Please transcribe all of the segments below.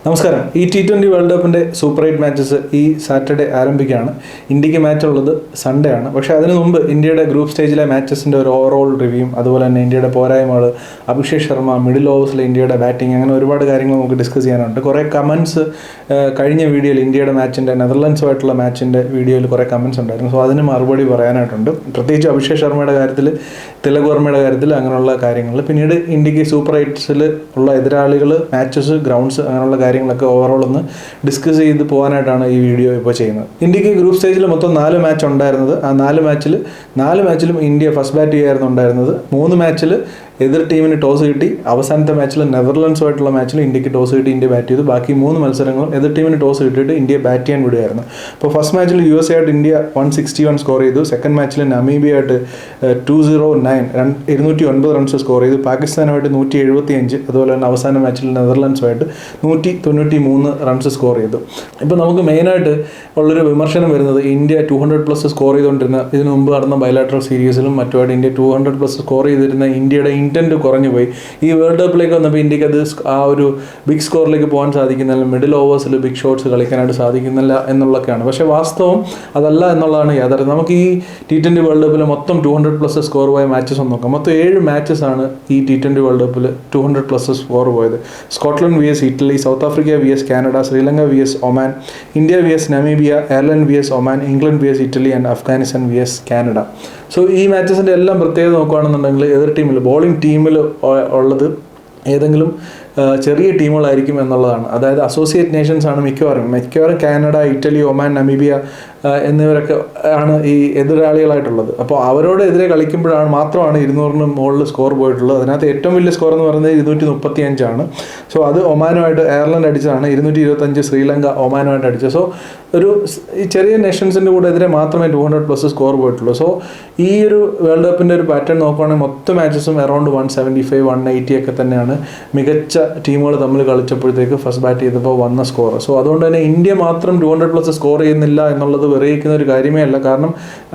നമസ്കാരം. ഈ T20 world കപ്പിൻ്റെ സൂപ്പർ 8 മാച്ചസ് ഈ സാറ്റർഡേ ആരംഭിക്കുകയാണ്. ഇന്ത്യക്ക് മാച്ച് ഉള്ളത് സൺഡേ ആണ്. പക്ഷേ അതിനു മുമ്പ് ഇന്ത്യയുടെ ഗ്രൂപ്പ് സ്റ്റേജിലെ മാച്ചസിൻ്റെ ഒരു ഓവറോൾ റിവ്യൂയും അതുപോലെ തന്നെ ഇന്ത്യയുടെ പോരായ്മകൾ, അഭിഷേക് ശർമ്മ, മിഡിൽ ഓവേഴ്സിലെ ഇന്ത്യയുടെ ബാറ്റിംഗ്, അങ്ങനെ ഒരുപാട് കാര്യങ്ങൾ നമുക്ക് ഡിസ്കസ് ചെയ്യാനുണ്ട്. കുറേ കമൻസ് കഴിഞ്ഞ വീഡിയോയിൽ ഇന്ത്യയുടെ മാച്ചിൻ്റെ നെതർലൻഡ്സുമായിട്ടുള്ള മാച്ചിൻ്റെ വീഡിയോയിൽ കുറേ കമൻസ് ഉണ്ടായിരുന്നു. സോ അതിന് മറുപടി പറയാനായിട്ടുണ്ട്. പ്രത്യേകിച്ച് അഭിഷേക് ശർമ്മയുടെ കാര്യത്തിൽ, തിലക് വർമ്മയുടെ കാര്യത്തിൽ, അങ്ങനെയുള്ള കാര്യങ്ങൾ. പിന്നീട് ഇന്ത്യക്ക് സൂപ്പർ 8 ഉള്ള എതിരാളികൾ, മാച്ചസ്, ഗ്രൗണ്ട്സ്, അങ്ങനെയുള്ള കാര്യങ്ങളൊക്കെ ഓവറോൾ ഒന്ന് ഡിസ്കസ് ചെയ്ത് പോകാനായിട്ടാണ് ഈ വീഡിയോ ഇപ്പോൾ ചെയ്യുന്നത്. ഇന്ത്യക്ക് ഗ്രൂപ്പ് സ്റ്റേജിൽ മൊത്തം 4 മാച്ച് ഉണ്ടായിരുന്നത്. ആ 4 മാച്ചിലും ഇന്ത്യ ഫസ്റ്റ് ബാറ്റ് ചെയ്യായിരുന്നു ഉണ്ടായിരുന്നത്. 3 മാച്ചിൽ എതിർ ടീമിന് ടോസ് കിട്ടി. അവസാനത്തെ മാച്ചിൽ നെതർലൻഡ്സുമായിട്ടുള്ള മാച്ചിൽ ഇന്ത്യക്ക് ടോസ് കിട്ടി, ഇന്ത്യ ബാറ്റ് ചെയ്തു. ബാക്കി 3 മത്സരങ്ങളും എതിർ ടീമിന് ടോസ് കിട്ടിയിട്ട് ഇന്ത്യ ബാറ്റ് ചെയ്യാൻ വിടുകയായിരുന്നു. അപ്പോൾ ഫസ്റ്റ് മാച്ചിൽ USA ആയിട്ട് ഇന്ത്യ 161 സ്കോർ ചെയ്തു. സെക്കൻഡ് മാച്ചിൽ നമീബിയ ആയിട്ട് 209 റൺസ് സ്കോർ ചെയ്തു. പാകിസ്ഥാനുമായിട്ട് 175, അതുപോലെ തന്നെ അവസാന മാച്ചിൽ നെതർലൻഡ്സുമായിട്ട് 193 റൺസ് സ്കോർ ചെയ്തു. ഇപ്പോൾ നമുക്ക് മെയിനായിട്ട് ഉള്ളൊരു വിമർശനം വരുന്നത്, ഇന്ത്യ 200+ സ്കോർ ചെയ്തുകൊണ്ടിരുന്ന, ഇതിനു മുമ്പ് നടന്ന ബൈലാറ്ററൽ സീരീസിലും മറ്റുമായിട്ട് ഇന്ത്യ 200+ സ്കോർ ചെയ്തിരുന്ന ഇന്ത്യയുടെ ഇൻറ്റൻറ്റ് കുറഞ്ഞു പോയി. ഈ വേൾഡ് കപ്പിലേക്ക് വന്നപ്പോൾ ഇന്ത്യക്ക് അത് ആ ഒരു ബിഗ് സ്കോറിലേക്ക് പോകാൻ സാധിക്കുന്നില്ല, മിഡിൽ ഓവേഴ്സിൽ ബിഗ് ഷോട്ട്സ് കളിക്കാനായിട്ട് സാധിക്കുന്നില്ല എന്നുള്ളതൊക്കെയാണ്. പക്ഷേ വാസ്തവം അതല്ല എന്നുള്ളതാണ് യാഥാർത്ഥ്യം. നമുക്ക് ഈ T20 വേൾഡ് കപ്പിൽ മൊത്തം 200+ സ്കോർ പോയ മാച്ചസ് ഒന്ന് നോക്കാം. മൊത്തം 7 മാച്ചസാണ് ഈ T20 വേൾഡ് കപ്പിൽ 200+ സ്കോർ പോയത്. Scotland vs Italy, south Africa vs Canada, Sri Lanka vs Oman, India vs Namibia, Ireland vs Oman, England vs Italy and Afghanistan vs Canada. So ഈ മാച്ചസിൻ്റെ എല്ലാം പ്രത്യേകത നോക്കുകയാണെന്നുണ്ടെങ്കിൽ എതിർ ടീമിൽ, ബോളിംഗ് ടീമിൽ ഉള്ളത് ഏതെങ്കിലും ചെറിയ ടീമുകളായിരിക്കും എന്നുള്ളതാണ്. അതായത് അസോസിയേറ്റ് നേഷൻസ് ആണ് മിക്കവാറും കാനഡ, ഇറ്റലി, ഒമാൻ, നമീബിയ എന്നിവരൊക്കെ ആണ് ഈ എതിരാളികളായിട്ടുള്ളത്. അപ്പോൾ അവരോട് എതിരെ കളിക്കുമ്പോഴാണ് മാത്രമാണ് 200-ന് മുകളിൽ സ്കോർ പോയിട്ടുള്ളത്. അതിനകത്ത് ഏറ്റവും വലിയ സ്കോർ എന്ന് പറയുന്നത് 235 ആണ്. സോ അത് ഒമാനുമായിട്ട് അയർലൻഡ് അടിച്ചതാണ്. 225 ശ്രീലങ്ക ഒമാനുമായിട്ട് അടിച്ചത്. സോ ഒരു ഈ ചെറിയ നേഷൻസിൻ്റെ കൂടെ എതിരെ മാത്രമേ 200+ സ്കോർ പോയിട്ടുള്ളൂ. സോ ഈ ഒരു വേൾഡ് കപ്പിൻ്റെ ഒരു പാറ്റേൺ നോക്കുകയാണെങ്കിൽ മൊത്തം മാച്ചസും അറൗണ്ട് 175, 180 ഒക്കെ തന്നെയാണ് മികച്ച ടീമുകൾ തമ്മിൽ കളിച്ചപ്പോഴത്തേക്ക് ഫസ്റ്റ് ബാറ്റ് ചെയ്തപ്പോൾ വന്ന സ്കോർ. സോ അതുകൊണ്ട് തന്നെ ഇന്ത്യ മാത്രം 200+ സ്കോർ ചെയ്യുന്നില്ല എന്നുള്ളത് വിറയിക്കുന്ന ഒരു കാര്യമേ അല്ല. കാരണം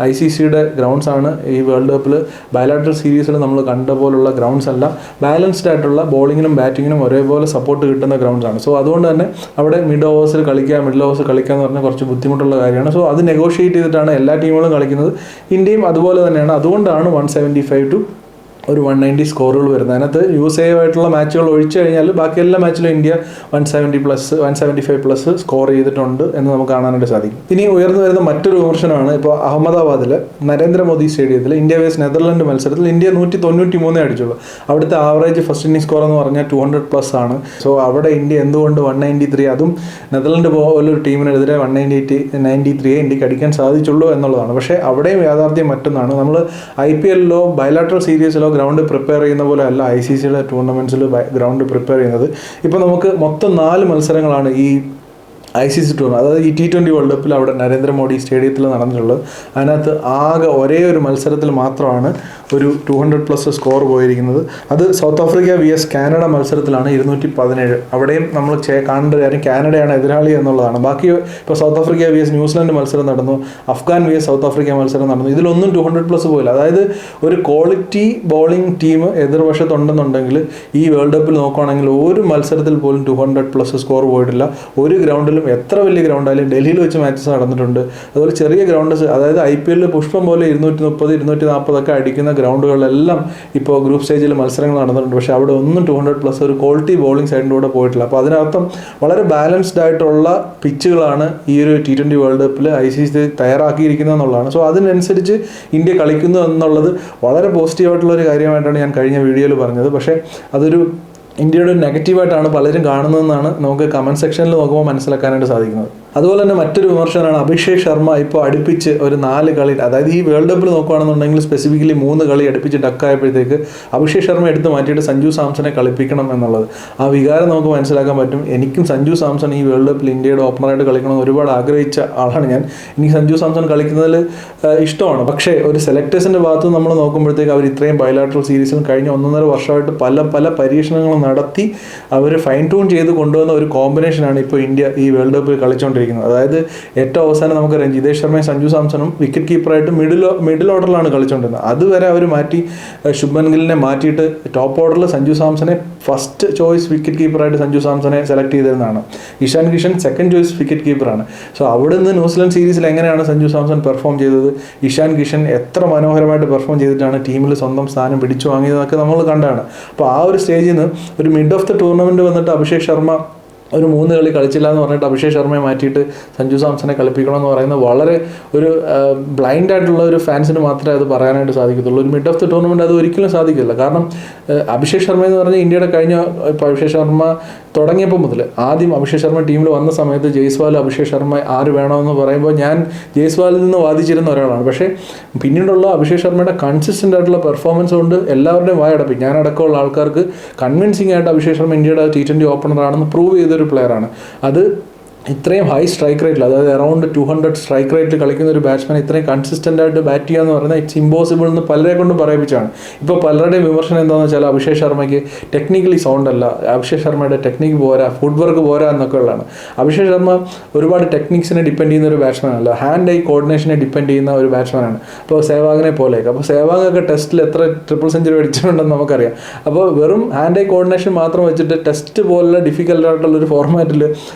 ICCയുടെ ഗ്രൗണ്ട്സ് ആണ് ഈ വേൾഡ് കപ്പിൽ ബയലാറ്ററൽ സീരീസിൽ നമ്മൾ കണ്ട പോലുള്ള ഗ്രൗണ്ട്സ് അല്ല. ബാലൻസ്ഡ് ആയിട്ടുള്ള ബോളിങ്ങിനും ബാറ്റിങ്ങിനും ഒരേപോലെ സപ്പോർട്ട് കിട്ടുന്ന ഗ്രൗണ്ട്സ് ആണ്. സോ അതുകൊണ്ട് തന്നെ അവിടെ മിഡിൽ ഓവേഴ്സ് കളിക്കുക എന്ന് പറഞ്ഞാൽ കുറച്ച് ബുദ്ധിമുട്ടുള്ള കാര്യമാണ്. സോ അത് നെഗോഷിയേറ്റ് ചെയ്തിട്ടാണ് എല്ലാ ടീമുകളും കളിക്കുന്നത്. ഇന്ത്യയും അതുപോലെ തന്നെയാണ്. അതുകൊണ്ടാണ് 175 to ഒരു 190 സ്കോറുകൾ വരുന്നത്. അതിനകത്ത് USA ആയിട്ടുള്ള മാച്ചുകൾ ഒഴിച്ചു കഴിഞ്ഞാൽ ബാക്കി എല്ലാ മാച്ചിലും ഇന്ത്യ 175+ സ്കോർ ചെയ്തിട്ടുണ്ട് എന്ന് നമുക്ക് കാണാനായിട്ട് സാധിക്കും. ഇനി ഉയർന്നു വരുന്ന മറ്റൊരു വിമർശനമാണ്, ഇപ്പോൾ അഹമ്മദാബാദിൽ നരേന്ദ്രമോദി സ്റ്റേഡിയത്തിൽ ഇന്ത്യ വേഴ്സസ് നെതർലൻഡ് മത്സരത്തിൽ ഇന്ത്യ 193 അടിച്ചുള്ളൂ. അവിടുത്തെ ആവറേജ് ഫസ്റ്റ് ഇന്നിംഗ് സ്കോർ എന്ന് പറഞ്ഞാൽ 200+ ആണ്. സോ അവിടെ ഇന്ത്യ എന്തുകൊണ്ട് 193, അതും നെതർലൻഡ് പോലൊരു ടീമിനെതിരെ 193 ഇന്ത്യക്ക് അടിക്കാൻ സാധിച്ചുള്ളൂ എന്നുള്ളതാണ്. പക്ഷേ അവിടെയും യാഥാർത്ഥ്യം മറ്റൊന്നാണ്. നമ്മൾ IPL-ലോ ബയലാറ്ററൽ സീരീസിലോ ഗ്രൗണ്ട് പ്രിപ്പയർ ചെയ്യുന്ന പോലെ അല്ല ICCയുടെ ടൂർണമെൻറ്റ്സിൽ ഗ്രൗണ്ട് പ്രിപ്പയർ ചെയ്യുന്നത്. ഇപ്പോൾ നമുക്ക് മൊത്തം 4 മത്സരങ്ങളാണ് ഈ ICC ടൂർണമെൻറ്റ്, അതായത് ഈ T20 വേൾഡ് കപ്പിൽ അവിടെ നരേന്ദ്രമോദി സ്റ്റേഡിയത്തിൽ നടന്നിട്ടുള്ളത്. അതിനകത്ത് ആകെ ഒരേ ഒരു മത്സരത്തിൽ മാത്രമാണ് ഒരു 200+ സ്കോർ പോയിരിക്കുന്നത്. അത് സൗത്ത് ആഫ്രിക്ക vs കാനഡ മത്സരത്തിലാണ് 217. അവിടെയും നമ്മൾ കാണേണ്ട കാര്യം കാനഡയാണ് എതിരാളി എന്നുള്ളതാണ്. ബാക്കി ഇപ്പോൾ സൗത്ത് ആഫ്രിക്ക vs ന്യൂസിലൻഡ് മത്സരം നടന്നു, അഫ്ഗാൻ vs സൗത്ത് ആഫ്രിക്ക മത്സരം നടന്നു. ഇതിലൊന്നും 200+ പോയില്ല. അതായത് ഒരു ക്വാളിറ്റി ബോളിംഗ് ടീം എതിർവശത്തുണ്ടെന്നുണ്ടെങ്കിൽ ഈ വേൾഡ് കപ്പിൽ നോക്കുകയാണെങ്കിൽ ഒരു മത്സരത്തിൽ പോലും 200+ സ്കോർ പോയിട്ടില്ല. ഒരു ഗ്രൗണ്ടിലും, എത്ര വലിയ ഗ്രൗണ്ടായാലും, ഡൽഹിയിൽ വെച്ച് മാച്ചസ് നടന്നിട്ടുണ്ട്. അതുപോലെ ചെറിയ ഗ്രൗണ്ട്സ്, അതായത് IPL പുഷ്പം പോലെ 230, 240 ഒക്കെ അടിക്കുന്ന ഗ്രൗണ്ടുകളിലെല്ലാം ഇപ്പോൾ ഗ്രൂപ്പ് സ്റ്റേജിൽ മത്സരങ്ങൾ നടന്നിട്ടുണ്ട്. പക്ഷേ അവിടെ ഒന്നും 200+ ഒരു ക്വാളിറ്റി ബോളിംഗ് സൈഡിൻ്റെ കൂടെ പോയിട്ടില്ല. അപ്പോൾ അതിനർത്ഥം വളരെ ബാലൻസ്ഡ് ആയിട്ടുള്ള പിച്ചുകളാണ് ഈ ഒരു T20 വേൾഡ് കപ്പിൽ ICC തയ്യാറാക്കിയിരിക്കുന്നത് എന്നുള്ളതാണ്. സോ അതിനനുസരിച്ച് ഇന്ത്യ കളിക്കുന്നു എന്നുള്ളത് വളരെ പോസിറ്റീവായിട്ടുള്ളൊരു കാര്യമായിട്ടാണ് ഞാൻ കഴിഞ്ഞ വീഡിയോയിൽ പറഞ്ഞത്. പക്ഷേ അതൊരു ഇന്ത്യയുടെ നെഗറ്റീവായിട്ടാണ് പലരും കാണുന്നതെന്നാണ് നമുക്ക് കമൻറ്റ് സെക്ഷനിൽ നോക്കുമ്പോൾ മനസ്സിലാക്കാനായിട്ട് സാധിക്കുന്നത്. അതുപോലെ തന്നെ മറ്റൊരു വിമർശനമാണ് അഭിഷേക് ശർമ്മ ഇപ്പോൾ അടുപ്പിച്ച് ഒരു 4 കളി, അതായത് ഈ വേൾഡ് കപ്പിൽ നോക്കുകയാണെന്നുണ്ടെങ്കിൽ സ്പെസിഫിക്കലി 3 കളി അടുപ്പിച്ച് ഡക്കായപ്പോഴത്തേക്ക് അഭിഷേക് ശർമ്മ എടുത്ത് മാറ്റിയിട്ട് സഞ്ജു സാംസനെ കളിപ്പിക്കണം എന്നുള്ളത്. ആ വികാരം നമുക്ക് മനസ്സിലാക്കാൻ പറ്റും. എനിക്കും സഞ്ജു സാംസൺ ഈ വേൾഡ് കപ്പിൽ ഇന്ത്യയുടെ ഓപ്പണറായിട്ട് കളിക്കണമെന്ന് ഒരുപാട് ആഗ്രഹിച്ച ആളാണ് ഞാൻ. എനിക്ക് സഞ്ജു സാംസൺ കളിക്കുന്നതിൽ ഇഷ്ടമാണ്. പക്ഷേ ഒരു സെലക്ടേഴ്സിൻ്റെ ഭാഗത്ത് നമ്മൾ നോക്കുമ്പോഴത്തേക്ക് അവർ ഇത്രയും ബയലാറ്ററൽ സീരീസിലും കഴിഞ്ഞ 1.5 വർഷമായിട്ട് പല പരീക്ഷണങ്ങളും നടത്തി അവർ ഫൈൻ ട്യൂൺ ചെയ്ത് കൊണ്ടുവന്ന ഒരു കോമ്പിനേഷനാണ് ഇപ്പോൾ ഇന്ത്യ ഈ വേൾഡ് കപ്പിൽ കളിച്ചുകൊണ്ടിരിക്കുന്നത്. കളിച്ചുകൊണ്ടിരിക്കുന്നത്. അതായത് ഏറ്റവും അവസാനം നമുക്കറിയാം ജിതേഷ് ശർമ്മയും സഞ്ജു സാംസണും വിക്കറ്റ് കീപ്പറായിട്ട് മിഡിൽ ഓർഡറിലാണ് കളിച്ചുകൊണ്ടിരുന്നത്. അതുവരെ അവർ മാറ്റി ശുഭ്മൻ ഗില്ലിനെ മാറ്റിയിട്ട് ടോപ്പ് ഓർഡറിൽ സഞ്ജു സാംസണെ ഫസ്റ്റ് ചോയ്സ് വിക്കറ്റ് കീപ്പറായിട്ട് സഞ്ജു സാംസണെ സെലക്ട് ചെയ്തിരുന്നതാണ്. Ishan Kishan second choice wicket കീപ്പറാണ്. സോ അവിടെ നിന്ന് ന്യൂസിലൻഡ് സീരീസിൽ എങ്ങനെയാണ് സഞ്ജു സാംസൺ പെർഫോം ചെയ്തത്, ഇഷാൻ കിഷൻ എത്ര മനോഹരമായിട്ട് പെർഫോം ചെയ്തിട്ടാണ് ടീമിൽ സ്വന്തം സ്ഥാനം പിടിച്ചു വാങ്ങിയതൊക്കെ നമ്മൾ കണ്ടാണ്. അപ്പോൾ ആ ഒരു സ്റ്റേജിൽ നിന്ന് ഒരു മിഡ് ഓഫ് ദ ടൂർണമെൻറ്റ് വന്നിട്ട് അഭിഷേക് ശർമ്മ ഒരു 3 കളി കളിച്ചില്ല എന്ന് പറഞ്ഞിട്ട് അഭിഷേക് ശർമ്മയെ മാറ്റിയിട്ട് സഞ്ജു സാംസണെ കളിപ്പിക്കണമെന്ന് പറയുന്നത് വളരെ ഒരു ബ്ലൈൻഡ് ആയിട്ടുള്ള ഒരു ഫാൻസിന് മാത്രമേ അത് പറയാനായിട്ട് സാധിക്കത്തുള്ളൂ. ഒരു മിഡ് ഓഫ് ദി ടൂർണമെൻറ്റ് അത് ഒരിക്കലും സാധിക്കില്ല. കാരണം അഭിഷേക് ശർമ്മ എന്ന് പറഞ്ഞാൽ ഇന്ത്യയുടെ കഴിഞ്ഞ ഇപ്പോൾ അഭിഷേക് ശർമ്മ തുടങ്ങിയപ്പോൾ മുതൽ ആദ്യം അഭിഷേക് ശർമ്മ ടീമിൽ വന്ന സമയത്ത് ജയ്സ്വാൽ അഭിഷേക് ശർമ്മ ആര് വേണമെന്ന് പറയുമ്പോൾ ഞാൻ ജയ്സ്വാലിൽ നിന്ന് വാദിച്ചിരുന്ന ഒരാളാണ്. പക്ഷേ പിന്നീടുള്ള അഭിഷേക് ശർമ്മയുടെ കൺസിസ്റ്റൻ്റ് ആയിട്ടുള്ള പെർഫോമൻസ് കൊണ്ട് എല്ലാവരുടെയും വായടപ്പി ഞാനടക്കമുള്ള ആൾക്കാർക്ക് കൺവിൻസിംഗ് ആയിട്ട് അഭിഷേക് ശർമ്മ ഇന്ത്യയുടെ T20 ഓപ്പണറാണെന്ന് പ്രൂവ് ചെയ്തൊരു പ്ലെയറാണ്. അത് ഇത്രയും ഹൈ സ്ട്രൈക്ക് റേറ്റിൽ, അതായത് അറൗണ്ട് 200 സ്ട്രൈക്ക് റേറ്റിൽ കളിക്കുന്ന ഒരു ബാറ്റ്സ്മാൻ ഇത്രയും കൺസിസ്റ്റൻ്റ് ആയിട്ട് ബാറ്റ് ചെയ്യുക എന്ന് പറയുന്നത് ഇറ്റ്സ് ഇമ്പോസിബിൾ എന്ന് പലരെ കൊണ്ടും പറയിപ്പിച്ചാണ്. ഇപ്പോൾ പലരുടെയും വിമർശനം എന്താണെന്ന് വെച്ചാൽ അഭിഷേക് ശർമ്മയ്ക്ക് ടെക്നിക്കലി സൗണ്ട് അല്ല, അഭിഷേക് ശർമ്മയുടെ ടെക്നിക്ക് പോരാ, ഫുട് വർക്ക് പോരാ എന്നൊക്കെ ഉള്ളതാണ്. അഭിഷേക് ശർമ്മ ഒരുപാട് ടെക്നിക്സിനെ ഡിപ്പെൻഡ് ചെയ്യുന്ന ഒരു ബാറ്റ്സ്മാൻ അല്ല, ഹാൻഡ് ഐ കോർഡിനേഷനെ ഡിപ്പെൻഡ് ചെയ്യുന്ന ഒരു ബാറ്റ്സ്മാനാണ്. അപ്പോൾ സേവാഗിനെ പോലെയൊക്കെ. അപ്പോൾ സേവാഗൊക്കെ ടെസ്റ്റിൽ എത്ര ട്രിപ്പിൾ സെഞ്ചുറി അടിച്ചിട്ടുണ്ടെന്ന് നമുക്കറിയാം. അപ്പോൾ വെറും ഹാൻഡ് ഐ കോർഡിനേഷൻ മാത്രം വെച്ചിട്ട് ടെസ്റ്റ് പോലുള്ള ഡിഫിക്കൽട്ടായിട്ടുള്ള ഒരു ഫോർമാറ്റിൽ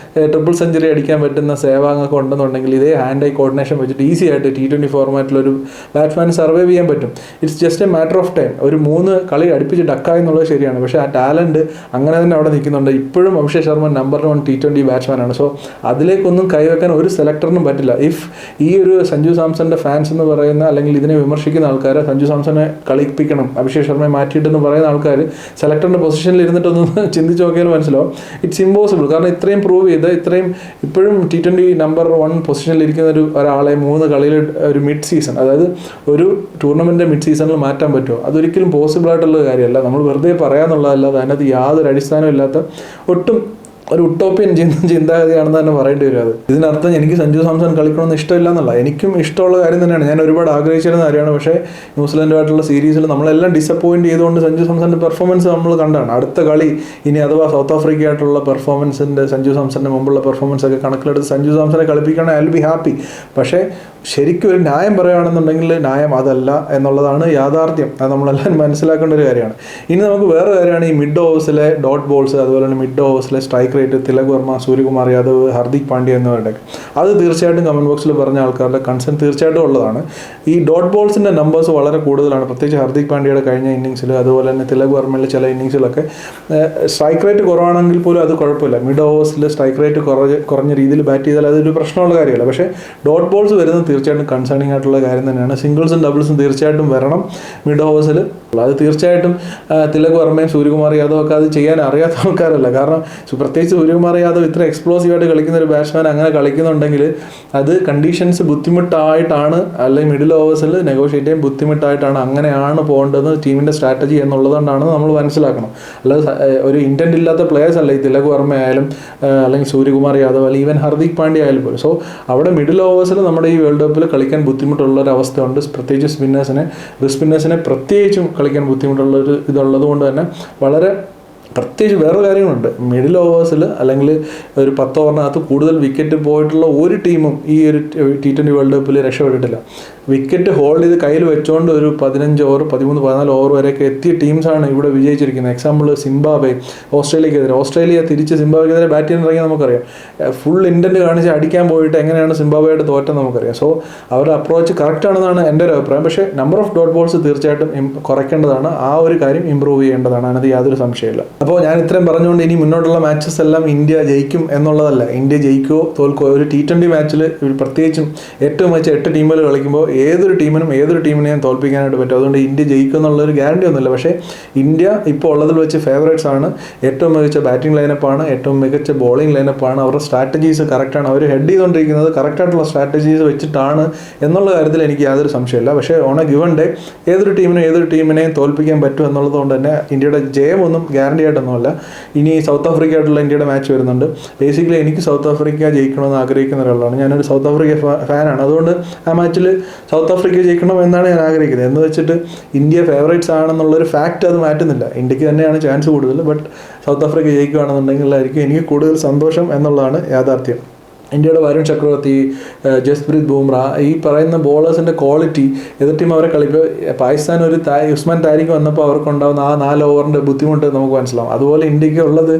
ട്രിപ്പിൾ സെഞ്ചുറി അടിക്കാൻ പറ്റുന്ന സേവാഗൊക്കെ ഉണ്ടെന്നുണ്ടെങ്കിൽ ഇതേ ഹാൻഡ് ഐ കോർഡിനേഷൻ വെച്ചിട്ട് ഈസി ആയിട്ട് T20 ഫോർമാറ്റിലൊരു ബാറ്റ്സ്മാൻ സർവൈവ് ചെയ്യാൻ പറ്റും. It's just A matter of time. ഒരു 3 കളി അടുപ്പിച്ച് ഡക്കായി എന്നുള്ളത് ശരിയാണ്, പക്ഷേ ആ ടാലൻറ്റ് അങ്ങനെ തന്നെ അവിടെ നിൽക്കുന്നുണ്ട്. ഇപ്പോഴും അഭിഷേക് ശർമ്മ നമ്പർ 1 T20 ബാറ്റ്സ്മാനാണ്. സോ അതിലേക്കൊന്നും കൈവെക്കാൻ ഒരു സെലക്ടറിനും പറ്റില്ല. ഇഫ് ഈ ഒരു സഞ്ജു സാംസന്റെ ഫാൻസ് എന്ന് പറയുന്ന അല്ലെങ്കിൽ ഇതിനെ വിമർശിക്കുന്ന ആൾക്കാർ സഞ്ജു സാംസനെ കളിപ്പിക്കണം അഭിഷേക് ശർമ്മയെ മാറ്റിയിട്ടെന്ന് പറയുന്ന ആൾക്കാർ സെലക്ടറിൻ്റെ പൊസിഷനിൽ ഇരുന്നിട്ടൊന്ന് ചിന്തിച്ച് നോക്കിയാൽ മനസ്സിലാവും ഇറ്റ്സ് ഇമ്പോസിബിൾ. കാരണം ഇത്രയും പ്രൂവ് ചെയ്ത് ഇത്രയും ഇപ്പോഴും T20 നമ്പർ 1 പൊസിഷനിൽ ഇരിക്കുന്ന ഒരാളെ 3 കളിയിൽ ഒരു മിഡ് സീസൺ, അതായത് ഒരു ടൂർണമെൻറ്റ് മിഡ് സീസണിൽ മാറ്റാൻ പറ്റുമോ? അതൊരിക്കലും പോസിബിൾ ആയിട്ടുള്ള കാര്യമല്ല. നമ്മൾ വെറുതെ പറയാന്നുള്ളതല്ലാതെ അതിനകത്ത് യാതൊരു അടിസ്ഥാനവും ഇല്ലാത്ത ഒട്ടും ഒരു ഉട്ടോപ്യൻ ചിന്താഗതിയാണെന്ന് തന്നെ പറയേണ്ടി വരും. അത് ഇതിനർത്ഥം എനിക്ക് സഞ്ജു സാംസൺ കളിക്കണമെന്ന് ഇഷ്ടമില്ല എന്നല്ല, എനിക്കും ഇഷ്ടമുള്ള കാര്യം തന്നെയാണ്. ഞാൻ ഒരുപാട് ആഗ്രഹിച്ചിരുന്ന കാര്യമാണ്. പക്ഷേ ന്യൂസിലൻഡുമായിട്ടുള്ള സീരീസിൽ നമ്മളെല്ലാം ഡിസപ്പോയിൻറ്റ് ചെയ്തുകൊണ്ട് സഞ്ജു സാംസന്റെ പെർഫോമൻസ് നമ്മൾ കണ്ടാണ്. അടുത്ത കളി ഇനി അഥവാ സൗത്ത് ആഫ്രിക്കയായിട്ടുള്ള പെർഫോമൻസിൻ്റെ സഞ്ജു സാംസന്റെ മുമ്പുള്ള പെർഫോമൻസ് ഒക്കെ കണക്കിലെടുത്ത് സഞ്ജു സാംസനെ കളിപ്പിക്കുകയാണെങ്കിൽ ഐ വിൽ ബി ഹാപ്പി. പക്ഷേ ശരിക്കും ഒരു ന്യായം പറയുകയാണെന്നുണ്ടെങ്കിൽ ന്യായം അതല്ല എന്നുള്ളതാണ് യാഥാർത്ഥ്യം. അത് നമ്മളെല്ലാം മനസ്സിലാക്കേണ്ട ഒരു കാര്യമാണ്. ഇനി നമുക്ക് വേറെ കാര്യമാണ് ഈ മിഡ് ഓവേഴ്സിലെ ഡോട്ട് ബോൾസ്, അതുപോലെ തന്നെ മിഡ് ഓവേഴ്സിലെ സ്ട്രൈക്ക് റേറ്റ്. തിലക് വർമ്മ, സൂര്യകുമാർ യാദവ്, ഹർദിക് പാണ്ഡ്യ എന്നിവരുടെ അത് തീർച്ചയായിട്ടും കമൻറ്റ് ബോക്സിൽ പറഞ്ഞ ആൾക്കാരുടെ കൺസേൺ തീർച്ചയായിട്ടും ഉള്ളതാണ്. ഈ ഡോട്ട് ബോൾസിൻ്റെ നമ്പേഴ്സ് വളരെ കൂടുതലാണ്, പ്രത്യേകിച്ച് ഹർദിക് പാണ്ഡ്യയുടെ കഴിഞ്ഞ ഇന്നിങ്സിൽ, അതുപോലെ തന്നെ തിലക് വർമ്മയിലെ ചില ഇന്നിങ്സിലൊക്കെ സ്ട്രൈക്ക് റേറ്റ് കുറവാണെങ്കിൽ പോലും അത് കുഴപ്പമില്ല. മിഡ് ഓവേഴ്സിൽ സ്ട്രൈക്ക് റേറ്റ് കുറഞ്ഞ രീതിയിൽ ബാറ്റ് ചെയ്താൽ അതൊരു പ്രശ്നമുള്ള കാര്യമല്ല. പക്ഷേ ഡോട്ട് ബോൾസ് വരുന്നത് തീർച്ചയായിട്ടും കൺസേണിംഗ് ആയിട്ടുള്ള കാര്യം തന്നെയാണ്. സിംഗിൾസും ഡബിൾസും തീർച്ചയായിട്ടും വരണം മിഡ് ഓവേഴ്സിൽ. അത് തീർച്ചയായിട്ടും തിലക് വർമ്മയും സൂര്യകുമാർ യാദവ് ഒക്കെ അത് ചെയ്യാൻ അറിയാത്ത ആൾക്കാരല്ല. കാരണം പ്രത്യേകിച്ച് സൂര്യകുമാർ യാദവ് ഇത്ര എക്സ്പ്ലോസീവായിട്ട് കളിക്കുന്ന ഒരു ബാറ്റ്സ്മാൻ അങ്ങനെ കളിക്കുന്നുണ്ടെങ്കിൽ അത് കണ്ടീഷൻസ് ബുദ്ധിമുട്ടായിട്ടാണ്, അല്ലെങ്കിൽ മിഡിൽ ഓവേഴ്സിൽ നെഗോഷിയേറ്റ് ചെയ്യാൻ ബുദ്ധിമുട്ടായിട്ടാണ്, അങ്ങനെയാണ് പോകേണ്ടത് ടീമിൻ്റെ സ്ട്രാറ്റജി എന്നുള്ളതുകൊണ്ടാണ് നമ്മൾ മനസ്സിലാക്കണം. അല്ലാതെ ഒരു ഇൻറ്റൻറ്റ് ഇല്ലാത്ത പ്ലേയേഴ്സ് അല്ല ഈ തിലക് വർമ്മ ആയാലും അല്ലെങ്കിൽ സൂര്യകുമാർ യാദവ് അല്ലെങ്കിൽ ഈവൻ ഹർദിക് പാണ്ഡ്യ ആയാലും പോലും. സോ അവിടെ മിഡിൽ ഓവേഴ്സിൽ നമ്മുടെ ഈ വേൾഡ് കപ്പിൽ കളിക്കാൻ ബുദ്ധിമുട്ടുള്ളൊരവസ്ഥയുണ്ട്. പ്രത്യേകിച്ച് സ്പിന്നേഴ്സിനെ പ്രത്യേകിച്ചും കളിക്കാൻ ബുദ്ധിമുട്ടുള്ളൊരു ഇതുള്ളത് കൊണ്ട് തന്നെ വളരെ പ്രത്യേകിച്ച് വേറെ കാര്യങ്ങളുണ്ട്. മിഡിൽ ഓവേഴ്സിൽ അല്ലെങ്കിൽ ഒരു 10 ഓവറിനകത്ത് കൂടുതൽ വിക്കറ്റ് പോയിട്ടുള്ള ഒരു ടീമും ഈ ഒരു T20 വേൾഡ് കപ്പിൽ രക്ഷപ്പെട്ടിട്ടില്ല. വിക്കറ്റ് ഹോൾഡ് ചെയ്ത് കയ്യിൽ വെച്ചുകൊണ്ട് ഒരു 15 ഓവർ 13, 14 ഓവർ വരെയൊക്കെ എത്തിയ ടീംസാണ് ഇവിടെ വിജയിച്ചിരിക്കുന്നത്. എക്സാമ്പിൾ സിംബാബ്വെ ഓസ്ട്രേലിയക്കെതിരെ, ഓസ്ട്രേലിയ തിരിച്ച് സിംബാബ്വെക്കെതിരെ ബാറ്റ് ചെയ്യാൻ ഇറങ്ങിയാൽ നമുക്കറിയാം. ഫുൾ ഇൻറ്റൻറ്റ് കാണിച്ച് അടിക്കാൻ പോയിട്ട് എങ്ങനെയാണ് സിംബാബ്വെയായിട്ട് തോറ്റം നമുക്കറിയാം. സോ അവരുടെ അപ്രോച്ച് കറക്റ്റ് ആണെന്നാണ് എൻ്റെ ഒരു അഭിപ്രായം. പക്ഷേ നമ്പർ ഓഫ് ഡോട്ട് ബോൾസ് തീർച്ചയായിട്ടും കുറയ്ക്കേണ്ടതാണ്. ആ ഒരു കാര്യം ഇമ്പ്രൂവ് ചെയ്യേണ്ടതാണ്, അതിനകത്ത് യാതൊരു സംശയമില്ല. അപ്പോൾ ഞാൻ ഇത്രയും പറഞ്ഞുകൊണ്ട് ഇനി മുന്നോട്ടുള്ള മാച്ചസ് എല്ലാം ഇന്ത്യ ജയിക്കും എന്നുള്ളതല്ല. ഇന്ത്യ ജയിക്കുകയോ തോൽക്കുകയോ ഒരു T20 മാച്ചിൽ പ്രത്യേകിച്ചും ഏറ്റവും മികച്ച 8 ടീമുകൾ കളിക്കുമ്പോൾ ഏതൊരു ടീമിനെയും തോൽപ്പിക്കാനായിട്ട് പറ്റും. അതുകൊണ്ട് ഇന്ത്യ ജയിക്കും എന്നുള്ളൊരു ഗ്യാരണ്ടി ഒന്നുമില്ല. പക്ഷേ ഇന്ത്യ ഇപ്പോൾ ഉള്ളതിൽ വെച്ച് ഫേവറേറ്റ്സ് ആണ്. ഏറ്റവും മികച്ച ബാറ്റിംഗ് ലൈനപ്പാണ്, ഏറ്റവും മികച്ച ബോളിംഗ് ലൈനപ്പാണ്, അവരുടെ സ്ട്രാറ്റജീസ് കറക്റ്റാണ്, അവർ ഹെഡ് ചെയ്തുകൊണ്ടിരിക്കുന്നത് കറക്റ്റായിട്ടുള്ള സ്ട്രാറ്റജീസ് വെച്ചിട്ടാണ് എന്നുള്ള കാര്യത്തിൽ എനിക്ക് യാതൊരു സംശയമില്ല. പക്ഷേ ഓൺ എ ഗിവൺ ഡേ ഏതൊരു ടീമിനെയും തോൽപ്പിക്കാൻ പറ്റും എന്നുള്ളത് കൊണ്ട് തന്നെ ഇന്ത്യയുടെ ജയമൊന്നും ഗ്യാരണ്ടി ആയിട്ടൊന്നുമല്ല. ഇനി സൗത്ത് ആഫ്രിക്ക ആയിട്ടുള്ള ഇന്ത്യയുടെ മാച്ച് വരുന്നുണ്ട്. ബേസിക്കലി എനിക്ക് സൗത്ത് ആഫ്രിക്ക ജയിക്കണമെന്ന് ആഗ്രഹിക്കുന്ന ഒരാളാണ്. ഞാനൊരു സൗത്ത് ആഫ്രിക്ക ഫാനാണ്. അതുകൊണ്ട് ആ മാച്ചിൽ സൗത്ത് ആഫ്രിക്ക ജയിക്കണം എന്നാണ് ഞാൻ ആഗ്രഹിക്കുന്നത്. എന്ന് വെച്ചിട്ട് ഇന്ത്യ ഫേവറേറ്റ്സ് ആണെന്നുള്ളൊരു ഫാക്റ്റ് അത് മാറ്റുന്നില്ല. ഇന്ത്യക്ക് തന്നെയാണ് ചാൻസ് കൂടുതൽ. ബട്ട് സൗത്ത് ആഫ്രിക്ക ജയിക്കുകയാണെന്നുണ്ടെങ്കിലായിരിക്കും എനിക്ക് കൂടുതൽ സന്തോഷം എന്നുള്ളതാണ് യാഥാർത്ഥ്യം. ഇന്ത്യയുടെ വരുൺ ചക്രവർത്തി, ജസ്പ്രീത് ബുംറ, ഈ പറയുന്ന ബോളേഴ്സിൻ്റെ ക്വാളിറ്റി എതിർ ടീം അവരെ കളിപ്പോൾ പാകിസ്ഥാൻ ഒരു ഉസ്മാൻ താരിഖ് വന്നപ്പോൾ അവർക്കുണ്ടാകുന്ന ആ 4 ഓവറിൻ്റെ ബുദ്ധിമുട്ട് നമുക്ക് മനസ്സിലാവും. അതുപോലെ ഇന്ത്യക്ക് ഉള്ളത്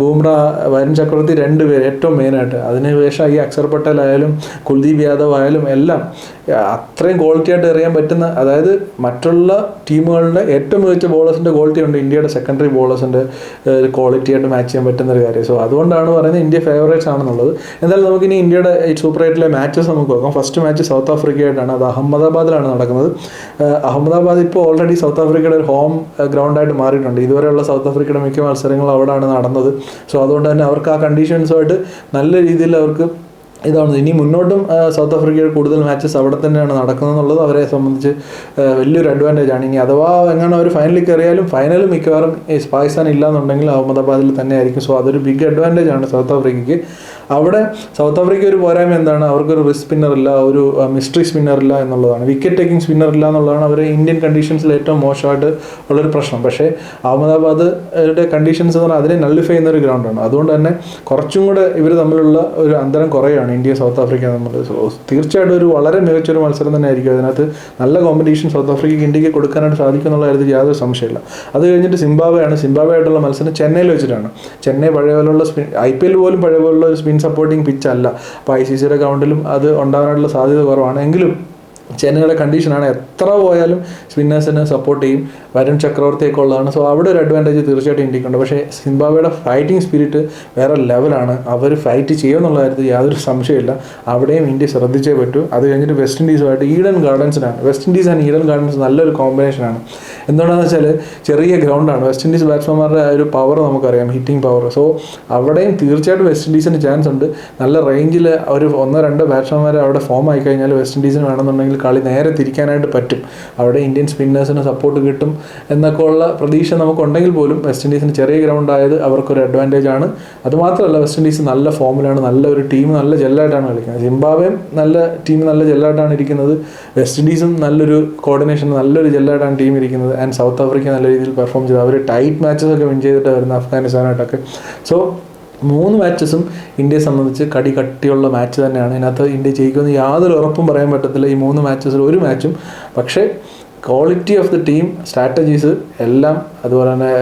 ബുംറ, വരുൺ ചക്രവർത്തി 2 പേര് ഏറ്റവും മെയിനായിട്ട്. അതിനുശേഷം ഈ അക്ഷർ പട്ടേൽ ആയാലും കുൽദീപ് യാദവ് ആയാലും എല്ലാം അത്രയും ക്വാളിറ്റി ആയിട്ട് എറിയാൻ പറ്റുന്ന, അതായത് മറ്റുള്ള ടീമുകളുടെ ഏറ്റവും മികച്ച ബോളേഴ്സിൻ്റെ ക്വാളിറ്റി ഉണ്ട് ഇന്ത്യയുടെ സെക്കൻഡറി ബോളേഴ്സിൻ്റെ ക്വാളിറ്റി ആയിട്ട് മാച്ച് ചെയ്യാൻ പറ്റുന്ന ഒരു കാര്യം. സോ അതുകൊണ്ടാണ് പറയുന്നത് ഇന്ത്യ ഫേവറേറ്റ്സ് ആണെന്നുള്ളത്. എന്തായാലും നമുക്കിനി ഇന്ത്യയുടെ ഈ സൂപ്പർ 8-ലെ മാച്ചസ് നമുക്ക് നോക്കാം. ഫസ്റ്റ് മാച്ച് സൗത്ത് ആഫ്രിക്കയായിട്ടാണ്. അത് അഹമ്മദാബാദിലാണ് നടക്കുന്നത്. അഹമ്മദാബാദ് ഇപ്പോൾ ഓൾറെഡി സൗത്ത് ആഫ്രിക്കയുടെ ഒരു ഹോം ഗ്രൗണ്ടായിട്ട് മാറിയിട്ടുണ്ട്. ഇതുവരെയുള്ള സൗത്ത് ആഫ്രിക്കയുടെ മിക്ക മത്സരങ്ങളും അവിടെയാണ് നടന്നത്. സോ അതുകൊണ്ട് തന്നെ അവർക്ക് ആ കണ്ടീഷൻസുമായിട്ട് നല്ല രീതിയിൽ അവർക്ക് ഇതാണ്. ഇനി മുന്നോട്ടും സൗത്ത് ആഫ്രിക്കയുടെ കൂടുതൽ മാച്ചസ് അവിടെ തന്നെയാണ് നടക്കുന്നത് എന്നുള്ളത് അവരെ സംബന്ധിച്ച് വലിയൊരു അഡ്വാൻറ്റേജ് ആണ്. ഇനി അഥവാ എങ്ങനെ അവർ ഫൈനലിൽ കയറിയാലും ഫൈനൽ മിക്കവാറും പാകിസ്ഥാൻ ഇല്ലാന്നുണ്ടെങ്കിൽ അഹമ്മദാബാദിൽ തന്നെ ആയിരിക്കും. സോ അതൊരു ബിഗ് അഡ്വാൻറ്റേജ് ആണ് സൗത്ത് ആഫ്രിക്കയ്ക്ക്. അവിടെ സൗത്ത് ആഫ്രിക്ക ഒരു പോരായ്മ എന്താണ്, അവർക്കൊരു റിസ്ക് സ്പിന്നർ ഇല്ല, ഒരു മിസ്റ്ററി സ്പിന്നർ ഇല്ല എന്നുള്ളതാണ്. വിക്കറ്റ് ടേക്കിംഗ് സ്പിന്നർ ഇല്ല എന്നുള്ളതാണ് അവർ ഇന്ത്യൻ കണ്ടീഷൻസിൽ ഏറ്റവും മോശമായിട്ട് ഉള്ളൊരു പ്രശ്നം. പക്ഷേ അഹമ്മദാബാദിൻ്റെ കണ്ടീഷൻസ് എന്ന് പറഞ്ഞാൽ അതിനെ നള്ളിഫൈ ചെയ്യുന്ന ഒരു ഗ്രൗണ്ടാണ്. അതുകൊണ്ട് തന്നെ കുറച്ചും കൂടെ ഇവർ തമ്മിലുള്ള ഒരു അന്തരം കുറയാണ് ഇന്ത്യ സൗത്ത് ആഫ്രിക്ക തമ്മിൽ. തീർച്ചയായിട്ടും ഒരു വളരെ മികച്ചൊരു മത്സരം തന്നെ ആയിരിക്കും. അതിനകത്ത് നല്ല കോമ്പറ്റീഷൻ സൗത്ത് ആഫ്രിക്കയ്ക്ക് ഇന്ത്യക്ക് കൊടുക്കാനായിട്ട് സാധിക്കും എന്നുള്ള കാര്യത്തിൽ യാതൊരു സംശയമില്ല. അത് കഴിഞ്ഞിട്ട് സിംബാബ്വെയാണ്. സിംബാബ്വെ ആയിട്ടുള്ള മത്സരം ചെന്നൈയിൽ വെച്ചിട്ടാണ്. ചെന്നൈ പഴയ പോലുള്ള IPL പോലും പഴയ പോലുള്ള ഒരു സ്പിൻ സപ്പോർട്ടിങ് പിച്ച് അല്ല. അപ്പോൾ ICCയുടെ ഗ്രൗണ്ടിലും അത് ഉണ്ടാകാനുള്ള സാധ്യത കുറവാണ്. എങ്കിലും ചെന്നൈയുടെ കണ്ടീഷനാണ്, എത്ര പോയാലും സ്പിന്നേഴ്സിന് സപ്പോർട്ട് ചെയ്യും. വരുൺ ചക്രവർത്തിയൊക്കെ ഉള്ളതാണ്. സോ അവിടെ ഒരു അഡ്വാൻറ്റേജ് തീർച്ചയായിട്ടും ഇന്ത്യക്കുണ്ട്. പക്ഷേ സിംബാബ്വെയുടെ ഫൈറ്റിംഗ് സ്പിരിറ്റ് വേറെ ലെവലാണ്. അവർ ഫൈറ്റ് ചെയ്യുമെന്നുള്ള കാര്യത്തിൽ യാതൊരു സംശയമില്ല. അവിടെയും ഇന്ത്യ ശ്രദ്ധിച്ചേ പറ്റൂ. അത് കഴിഞ്ഞിട്ട് വെസ്റ്റ് ഇൻഡീസുമായിട്ട് ഈഡൻ ഗാർഡൻസിനാണ്. West Indies and Eden Gardens നല്ലൊരു കോമ്പിനേഷനാണ്. എന്തുകൊണ്ടാണെന്ന് വെച്ചാൽ ചെറിയ ഗ്രൗണ്ടാണ്. വെസ്റ്റ് ഇൻഡീസ് ബാറ്റ്സ്മാൻമാരുടെ ഒരു പവർ നമുക്കറിയാം, ഹിറ്റിംഗ് പവർ. സോ അവിടെയും തീർച്ചയായിട്ടും വെസ്റ്റ് ഇൻഡീസിന് ചാൻസ് ഉണ്ട്. നല്ല റേഞ്ചിൽ ഒരു 1-2 ബാറ്റ്സ്മാൻമാർ അവിടെ ഫോം ആയി കഴിഞ്ഞാൽ വെസ്റ്റ് ഇൻഡീസിന് വേണമെന്നുണ്ടെങ്കിൽ കളി നേരെ തിരിക്കാനായിട്ട് പറ്റും. അവിടെ ഇന്ത്യൻ സ്പിന്നേഴ്സിന് സപ്പോർട്ട് കിട്ടും എന്നൊക്കെ ഉള്ള പ്രതീക്ഷ നമുക്കുണ്ടെങ്കിൽ പോലും വെസ്റ്റ് ഇൻഡീസിന് ചെറിയ ഗ്രൗണ്ട് ആയത് അവർക്കൊരു അഡ്വാൻറ്റേജ് ആണ്. അതുമാത്രമല്ല വെസ്റ്റ് ഇൻഡീസ് നല്ല ഫോമിലാണ്, നല്ലൊരു ടീം, നല്ല ജെല്ലായിട്ടാണ് കളിക്കുന്നത്. സിംബാബ്വേയും നല്ല ടീം, നല്ല ജെല്ലായിട്ടാണ് ഇരിക്കുന്നത്. വെസ്റ്റ് ഇൻഡീസും നല്ലൊരു കോർഡിനേഷൻ, നല്ലൊരു ജെല്ലായിട്ടാണ് ടീം ഇരിക്കുന്നത്. ആൻഡ് സൗത്ത് ആഫ്രിക്ക നല്ല രീതിയിൽ പെർഫോം ചെയ്തു. അവർ ടൈറ്റ് മാച്ചസ് ഒക്കെ വിൻ ചെയ്തിട്ട് വരുന്ന അഫ്ഗാനിസ്ഥാനായിട്ടൊക്കെ. സോ 3 മാച്ചസും ഇന്ത്യയെ സംബന്ധിച്ച് കട്ടിയുള്ള മാച്ച് തന്നെയാണ്. ഇതിനകത്ത് ഇന്ത്യ ജയിക്കുമെന്ന് യാതൊരു ഉറപ്പും പറയാൻ പറ്റത്തില്ല ഈ 3 മാച്ചസിൽ ഒരു മാച്ചും. പക്ഷേ quality of the team, strategies എല്ലാം, അതുപോലെ തന്നെ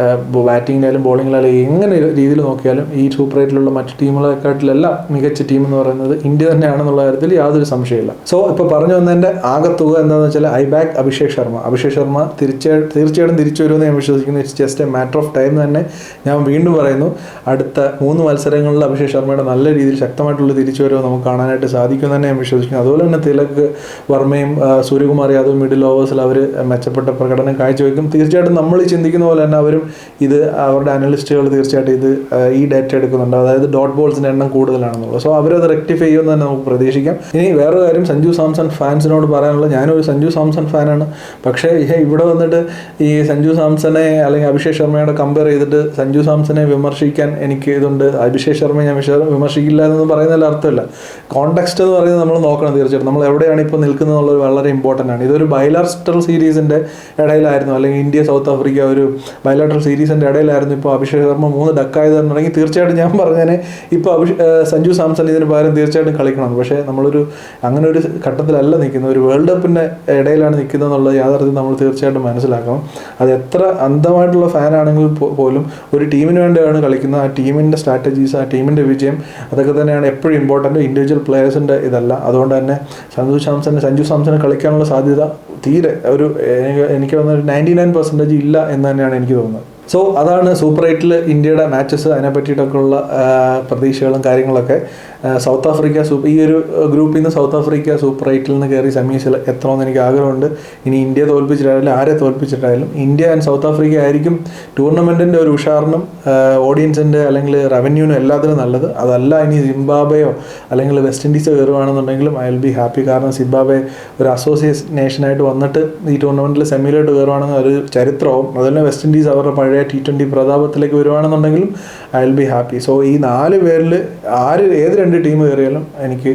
ബാറ്റിങ്ങിലായാലും ബോളിങ്ങിലായാലും എങ്ങനെ രീതിയിൽ നോക്കിയാലും ഈ സൂപ്പർ 8-ലുള്ള മറ്റ് ടീമുകളെക്കാട്ടിലെല്ലാം മികച്ച ടീം എന്ന് പറയുന്നത് ഇന്ത്യ തന്നെയാണെന്നുള്ള കാര്യത്തിൽ യാതൊരു സംശയമില്ല. സോ ഇപ്പോൾ പറഞ്ഞു വന്നതിൻ്റെ ആകത്തുക എന്താണെന്ന് വെച്ചാൽ ഐ ബാക്ക് അഭിഷേക് ശർമ്മ. അഭിഷേക് ശർമ്മ തീർച്ചയായിട്ടും തിരിച്ചു വരുമെന്ന് ഞാൻ വിശ്വസിക്കുന്നു. It's just A matter of time തന്നെ ഞാൻ വീണ്ടും പറയുന്നു. അടുത്ത 3 മത്സരങ്ങളിൽ അഭിഷേക് ശർമ്മയുടെ നല്ല രീതിയിൽ ശക്തമായിട്ടുള്ള തിരിച്ചു വരവ് നമുക്ക് കാണാനായിട്ട് സാധിക്കുമെന്ന് തന്നെ ഞാൻ വിശ്വസിക്കുന്നു. അതുപോലെ തന്നെ തിലക് വർമ്മയും സൂര്യകുമാർ യാദവും മിഡിൽ ഓവേഴ്സിൽ അവർ മെച്ചപ്പെട്ട പ്രകടനം കാഴ്ചവെക്കും. തീർച്ചയായിട്ടും നമ്മൾ ചിന്തിക്കുന്ന പോലെ തന്നെ അവരും ഇത് അവരുടെ അനലിസ്റ്റുകൾ തീർച്ചയായിട്ടും ഇത് ഈ ഡേറ്റ എടുക്കുന്നുണ്ട്. അതായത് ഡോട്ട് ബോൾസിൻ്റെ എണ്ണം കൂടുതലാണെന്നുള്ളത്. സോ അവരത് റെക്ടിഫൈ ചെയ്യുമെന്ന് തന്നെ നമുക്ക് പ്രതീക്ഷിക്കാം. ഇനി വേറൊരു കാര്യം, സഞ്ജു സാംസൺ ഫാൻസിനോട് പറയാനുള്ളത്, ഞാനൊരു സഞ്ജു സാംസൺ ഫാനാണ്. പക്ഷേ ഇവിടെ വന്നിട്ട് ഈ സഞ്ജു സാംസനെ അല്ലെങ്കിൽ അഭിഷേക് ശർമ്മയോട് കമ്പയർ ചെയ്തിട്ട് സഞ്ജു സാംസനെ വിമർശിക്കാൻ എനിക്ക് ഇതുണ്ട്. അഭിഷേക് ശർമ്മയെ ഞാൻ വിമർശിക്കില്ല എന്നൊന്നും പറയുന്നതിൽ അർത്ഥമില്ല. കോണ്ടെക്സ്റ്റ് എന്ന് പറയുന്നത് നമ്മൾ നോക്കണം. തീർച്ചയായിട്ടും നമ്മൾ എവിടെയാണ് ഇപ്പോൾ നിൽക്കുന്നത് എന്നുള്ളത് വളരെ ഇമ്പോർട്ടൻ്റ് ആണ്. ഇതൊരു ബൈലാറ്ററൽ സീരീസിൻ്റെ ഇടയിലായിരുന്നു, അല്ലെങ്കിൽ ഇന്ത്യ സൗത്ത് ആഫ്രിക്ക ഒരു ബൈലാറ്ററൽ സീരീസിൻ്റെ ഇടയിലായിരുന്നു. ഇപ്പോൾ അഭിഷേക് ശർമ്മ 3 ഡക്കായതെന്നുണ്ടെങ്കിൽ തീർച്ചയായിട്ടും ഞാൻ പറഞ്ഞതിനെ ഇപ്പോൾ സഞ്ജു സാംസൺ ഇതിന് പകരം തീർച്ചയായിട്ടും കളിക്കണം. പക്ഷേ നമ്മളൊരു അങ്ങനെ ഒരു ഘട്ടത്തിലല്ല നിൽക്കുന്നത്, ഒരു വേൾഡ് കപ്പിൻ്റെ ഇടയിലാണ് നിൽക്കുന്നത് എന്നുള്ളത് യാഥാർത്ഥ്യം നമ്മൾ തീർച്ചയായിട്ടും മനസ്സിലാക്കണം. അത് എത്ര അന്ധമായിട്ടുള്ള ഫാനാണെങ്കിൽ പോലും ഒരു ടീമിന് വേണ്ടിയാണ് കളിക്കുന്നത്. ആ ടീമിൻ്റെ സ്ട്രാറ്റജീസ്, ആ ടീമിൻ്റെ വിജയം, അതൊക്കെ തന്നെയാണ് എപ്പോഴും ഇമ്പോർട്ടൻറ്റ്, ഇൻഡിവിജ്വൽ പ്ലെയേഴ്സിൻ്റെ ഇതല്ല. അതുകൊണ്ട് തന്നെ സഞ്ജു സാംസന് കളിക്കാനുള്ള സാധ്യത തീരെ എനിക്ക് തോന്നുന്നത് 99% ഇല്ല എന്ന് തന്നെയാണ് എനിക്ക് തോന്നുന്നത്. സോ അതാണ് സൂപ്പർ 8-ൽ ഇന്ത്യയുടെ മാച്ചസ്, അതിനെ പറ്റിയിട്ടൊക്കെയുള്ള പ്രതീക്ഷകളും കാര്യങ്ങളൊക്കെ. സൗത്ത് ആഫ്രിക്ക ഈ ഒരു ഗ്രൂപ്പിൽ നിന്ന് സൗത്ത് ആഫ്രിക്ക സൂപ്പർ 8-ൽ നിന്ന് കയറി സെമീസിൽ എത്തണമെന്ന് എനിക്ക് ആഗ്രഹമുണ്ട്. ഇനി ഇന്ത്യ തോൽപ്പിച്ചിട്ടായാലും ആരെ തോൽപ്പിച്ചിട്ടായാലും ഇന്ത്യ ആൻഡ് സൗത്ത് ആഫ്രിക്ക ആയിരിക്കും ടൂർണമെൻറ്റിൻ്റെ ഒരു ഉഷാറിനും ഓഡിയൻസിൻ്റെ അല്ലെങ്കിൽ റവന്യൂവിനും എല്ലാത്തിനും നല്ലത്. അതല്ല ഇനി സിംബാബ്വേയോ അല്ലെങ്കിൽ വെസ്റ്റ് ഇൻഡീസോ കയറുകയാണെന്നുണ്ടെങ്കിലും ഐ വിൽ ബി ഹാപ്പി. കാരണം സിംബാബ്വെ ഒരു അസോസിയേറ്റ് നേഷനായിട്ട് വന്നിട്ട് ഈ ടൂർണമെൻറ്റിൽ സെമിയിലോട്ട് കയറുകയാണെങ്കിൽ ഒരു ചരിത്രവും, അതുപോലെ വെസ്റ്റ് ഇൻഡീസ് അവരുടെ പഴയ പഴയ T20 പ്രതാപത്തിലേക്ക് വരുവാണെന്നുണ്ടെങ്കിലും I will be happy. So ഈ 4 പേരിൽ ഏത് 2 ടീം കയറിയാലും എനിക്ക്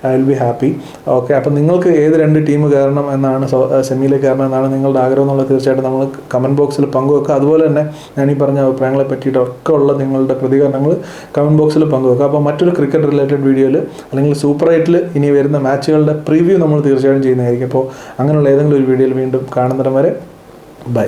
I will be happy. Okay, അപ്പം നിങ്ങൾക്ക് ഏത് 2 ടീം കയറണം എന്നാണ്, സെമിയിലേക്ക് കയറണം എന്നാണ് നിങ്ങളുടെ ആഗ്രഹം എന്നുള്ളത് തീർച്ചയായിട്ടും നമ്മൾ കമൻറ്റ് ബോക്സിൽ പങ്കുവെക്കുക. അതുപോലെ തന്നെ ഞാൻ ഈ പറഞ്ഞ അഭിപ്രായങ്ങളെ പറ്റിയിട്ടൊക്കെ ഉള്ള നിങ്ങളുടെ പ്രതികരണങ്ങൾ കമൻറ്റ് ബോക്സിൽ പങ്കുവെക്കുക. അപ്പോൾ മറ്റൊരു ക്രിക്കറ്റ് റിലേറ്റഡ് വീഡിയോയിൽ അല്ലെങ്കിൽ സൂപ്പർ 8 ഇനി വരുന്ന മാച്ചുകളുടെ പ്രിവ്യൂ നമ്മൾ തീർച്ചയായും ചെയ്യുന്നതായിരിക്കും. അപ്പോൾ അങ്ങനെയുള്ള ഏതെങ്കിലും ഒരു വീഡിയോയിൽ വീണ്ടും കാണുന്നിടം വരെ ബൈ.